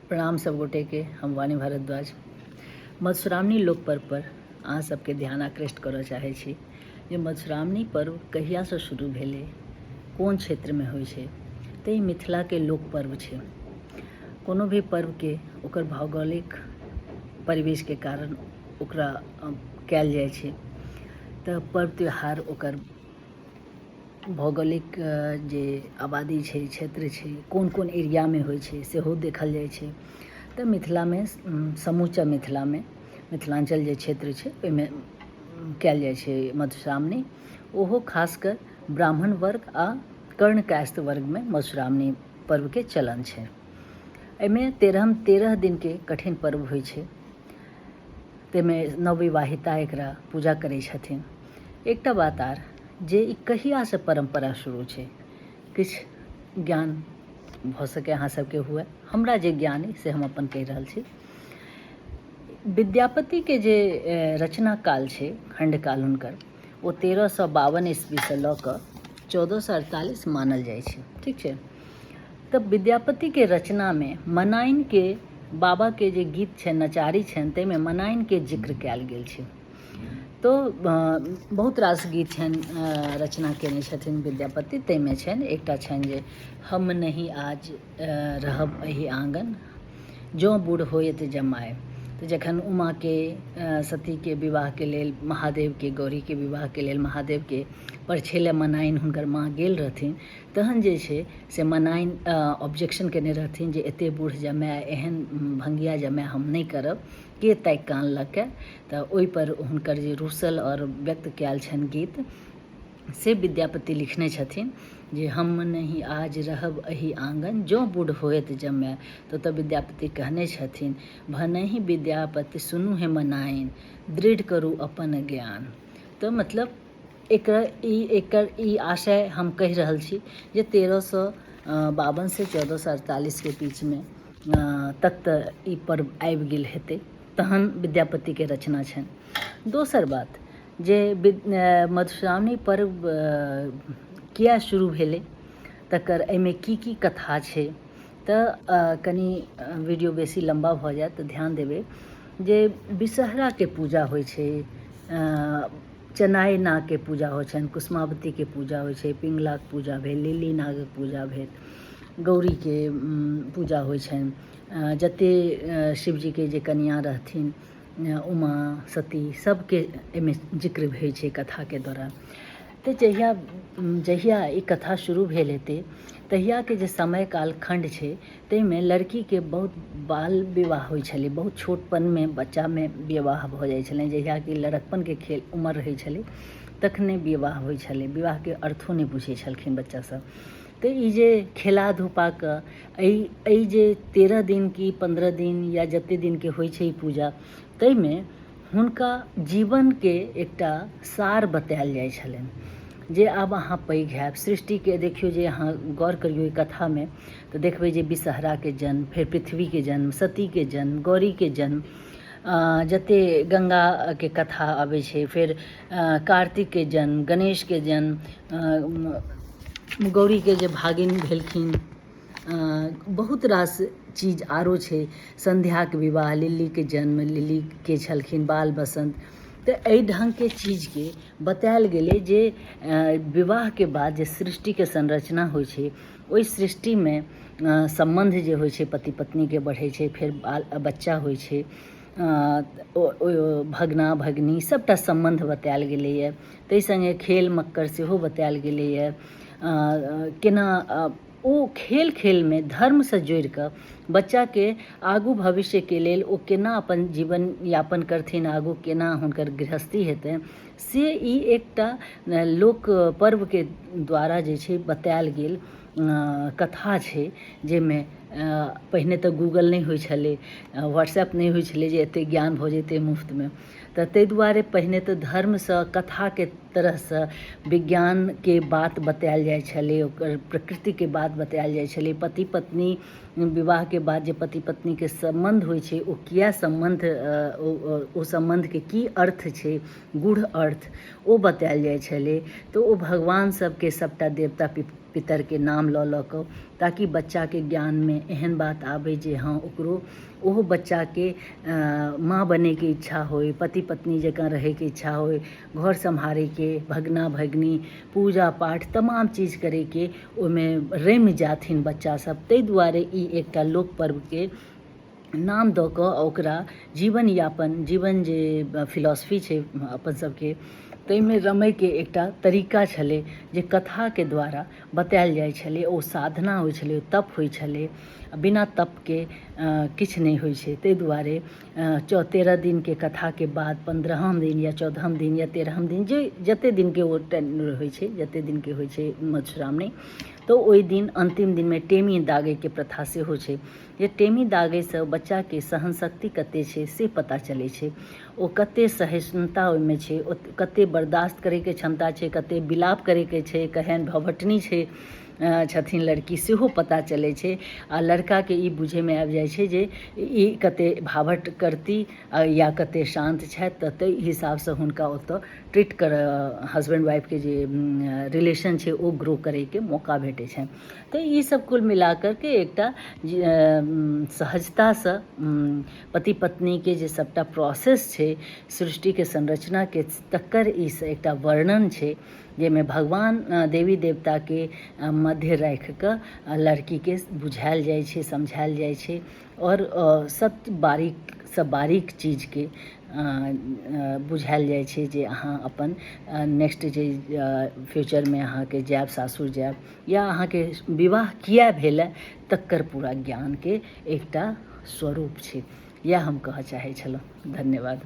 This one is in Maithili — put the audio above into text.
प्रणाम सब गोटे के। हम वाणी भारद्वाज मधुश्रावणी लोक पर्व पर अहाँ सबके ध्यान आकृष्ट करऽ चाहै छी जे मधुश्रावणी पर्व कहियासँ शुरू भेलै, कोन क्षेत्रमे होइ छै। तऽ ई मिथिलाके लोक पर्व छै। कोनो भी पर्वके ओकर भौगोलिक परिवेशके कारण ओकरा कयल जाइ छै। तऽ पर्व त्यौहार ओकर भौगोलिक जे आबादी छै, क्षेत्र छै, कोन कोन एरियामे होइ छै सेहो देखल जाइ छै। तऽ मिथिलामे समूचा मिथिलामे मिथिलाञ्चल जे क्षेत्र छै ओहिमे कयल जाइ छै मधुश्रावणी। ओहो खासकर ब्राह्मण वर्ग आ कर्ण कायस्थ वर्गमे मधुश्रावणी पर्वके चलन छै। एहिमे 13 दिनके कठिन पर्व होइ छै। ताहिमे नवविवाहिता एकरा पूजा करै छथिन। एकटा बात आर जे ई कहियासँ परम्परा शुरू छै, किछु ज्ञान भऽ सकै अहाँ सबके हुए। हमरा जे ज्ञान अइ से हम अपन कहि रहल छी। विद्यापतिके जे रचना काल छै, खण्डकाल हुनकर, ओ 1352 ईस्वीसँ लऽ कऽ 1448 मानल जाइ छै। ठीक छै। तऽ विद्यापतिके रचनामे मनाइनके बाबाके जे गीत छनि, नचारी छनि, ताहिमे मनाइनके जिक्र कयल गेल छै। तो बहुत रास गीत छनि रचना केने छथिन विद्यापति। ताहिमे छनि एकटा छनि जे हम नहीं आज रहब एहि आँगन जँ बूढ़ होयत जमाय। तऽ जखन उमाके सतीके विवाहके लेल, महादेवके गौरीके विवाहके लेल महादेवके परछै मनाइन हुनकर माँ गेल रहथिन, तहन जे छै से मनाइन ऑब्जेक्शन केने रहथिन जे एतेक बूढ़ जमाय, एहन भंगिया जमाय हम नहीं करब, के ताकि कानलकै। तऽ ओहिपर हुनकर जे रूसल और व्यक्त कयल छनि गीत, से विद्यापति लिखने छथिन जे हम नहीं आज रहब एहि आँगन जँ बूढ़ होयत जमाय। तऽ विद्यापति कहने छथिन भनहि विद्यापति सुनू हे मनाइन, दृढ़ करू अपन ज्ञान। तऽ मतलब एकर ई आशय हम कहि रहल छी जे 1352 से 1448 के बीचमे तक तऽ ई पर्व आबि गेल हेतै, तहन विद्यापतिके रचना छनि। दोसर बात जे मधुश्रावणी पर्व किया शुरू भेलै, तकर एहिमे की कथा छै। तऽ कनि वीडियो बेसी लम्बा भऽ जायत तऽ ध्यान देबै जे विषहराके पूजा होइ छै, चेनाइ नागके पूजा होइ छनि, कुसुमावतीके पूजा होइ छै, पिंगलाके पूजा भेल, लिली नागके पूजा भेल, गौरीके पूजा होइ छनि। जतेक शिवजीके जे कन्या रहथिन उमा, सती, सबके एहिमे जिक्र होइ छै कथाके दौरान। तऽ जहिया ई कथा शुरू भेल हेतै, तहियाके जे समय कालखण्ड छै, ताहिमे लड़कीके बहुत बाल विवाह होइ छलै, बहुत छोटपनमे बच्चामे विवाह भऽ जाइ छलै। जहिया कि लड़कपनके खेल उमर रहै छलै तखने विवाह होइ छलै। विवाहके अर्थो नहि बुझै छलखिन बच्चासब। तऽ ई जे खेला धुपा कऽ एहि जे 13 दिन कि 15 दिन या जतेक दिनके होइ छै ई पूजा, ताहिमे हुनका जीवनके एकटा सार बतायल जाइ छलनि जे आब अहाँ पैघ हैब। सृष्टिके देखियौ, जे अहाँ गौर करियौ ई कथामे तऽ देखबै जे विषहराके जन्म, फेर पृथ्वीके जन्म, सतीके जन्म, गौरीके जन्म, जतेक गंगाके कथा आबै छै, फेर कार्तिकके जन्म, गणेशके जन्म, गौरीके जे भागिन भेलखिन, बहुत रास चीज आरो छै। संध्याके विवाह, लिलीके जन्म, लिलीके छलखिन बाल बसंत। तऽ एहि ढङ्गके चीजके बतायल गेलै जे विवाहके बाद जे सृष्टिके संरचना होइ छै, ओहि सृष्टिमे सम्बन्ध जे होइ छै पति पत्नीके बढ़ै छै, फेर बाल बच्चा होइ छै, भगना भगनी सबटा सम्बन्ध बतायल गेलैए। ताहि सङ्गे खेल मक्कर सेहो बतायल गेलैए। केना ओ खेलमे धर्मसँ जोड़ि कऽ बच्चाके आगू भविष्यके लेल ओ केना अपन जीवन यापन करथिन, आगू केना हुनकर गृहस्थी हेतनि, से ई एकटा लोक पर्वके द्वारा जे छै बतायल गेल कथा छै। जाहिमे पहिने तऽ गूगल नहि होइ छलै, व्हाट्सएप नहि होइ छलै जे एतेक ज्ञान भऽ जेतै मुफ्तमे। तऽ ताहि दुआरे पहिने तऽ धर्मसँ, कथाके तरहसँ विज्ञानके बात बतायल जाइ छलै, ओकर प्रकृतिके बात बतायल जाइ छलै, पति पत्नी विवाह के बाद जे पति पत्नी के संबंध होइ छै ओ किया संबंध ओ संबंध के की अर्थ छै, गूढ़ अर्थ ओ बतायल जाइ छलै। तो ओ भगवान सबके सबटा देवता पितर के नाम लऽ लऽ कऽ, ताकि बच्चा के ज्ञान में एहन बात आबै जे हाँ ओकरो ओहो बच्चा के माँ बने के इच्छा होय, पति पत्नी जकाँ रहे के इच्छा होय, घर सम्हारे के, भगना भगनी, पूजा पाठ तमाम चीज करे के ओहिमे रमि जाथिन बच्चा सब। ताहि दुआरे ई एकटा लोक पर्व के नाम दऽ कऽ ओकरा जीवन यापन, जीवन जे फिलॉसफी छै अपन सबके, ताहिमे रमैके एकटा तरीका छलै जे कथाके द्वारा बतायल जाइ छलै। ओ साधना होइ छलै, तप होइ छलै, बिना तपके किछु नहि होइ छै। ताहि दुआरे 13 दिनके कथाके बाद 15हम दिन या 14हम दिन या 13हम दिन जे जतेक दिनके ओ होइ छै, जतेक दिनके होइ छै मधुश्रावणी, तो ओहि दिन अन्तिम दिनमे टेमी दागैके प्रथा सेहो छै। जे टेमी दागैसँ बच्चाके सहनशक्ति कतेक छै से पता चलै छै, ओ कतेक सहिष्णुता ओहिमे छै, कतेक बर्दाश्त करैके क्षमता छै, कतेक विलाप करैके छै, केहन भवटनी छै छथिन लड़की सेहो पता चलै छै। आ लड़काके ई बुझैमे आबि जाइ छै जे ई कतेक भावट करती या कतेक शान्त छथि, तऽ ताहि हिसाबसँ हुनका ओतऽ ट्रीट हस्बैंड वाइफके जे रिलेशन छै ओ ग्रो करैके मौका भेटै छनि। तऽ ई सब कुल मिलाकर के एकटा सहजतासँ पति पत्नीके जे सबटा प्रोसेस छै सृष्टिके संरचनाके, तकर ई एकटा वर्णन छै जाहिमे भगवान देवी देवताके मध्य राखि कऽ लड़कीके बुझायल जाइ छै, समझायल जाइ छै, और सब बारीकसँ बारीक चीजके बुझायल जाइ छै जे अहाँ अपन नेक्स्ट जे फ्यूचरमे अहाँके जायब, सासुर जायब, या अहाँके विवाह किया भेलै तकर पूरा ज्ञानके एकटा स्वरूप छै। इएह हम कहऽ चाहै छलहुँ। धन्यवाद।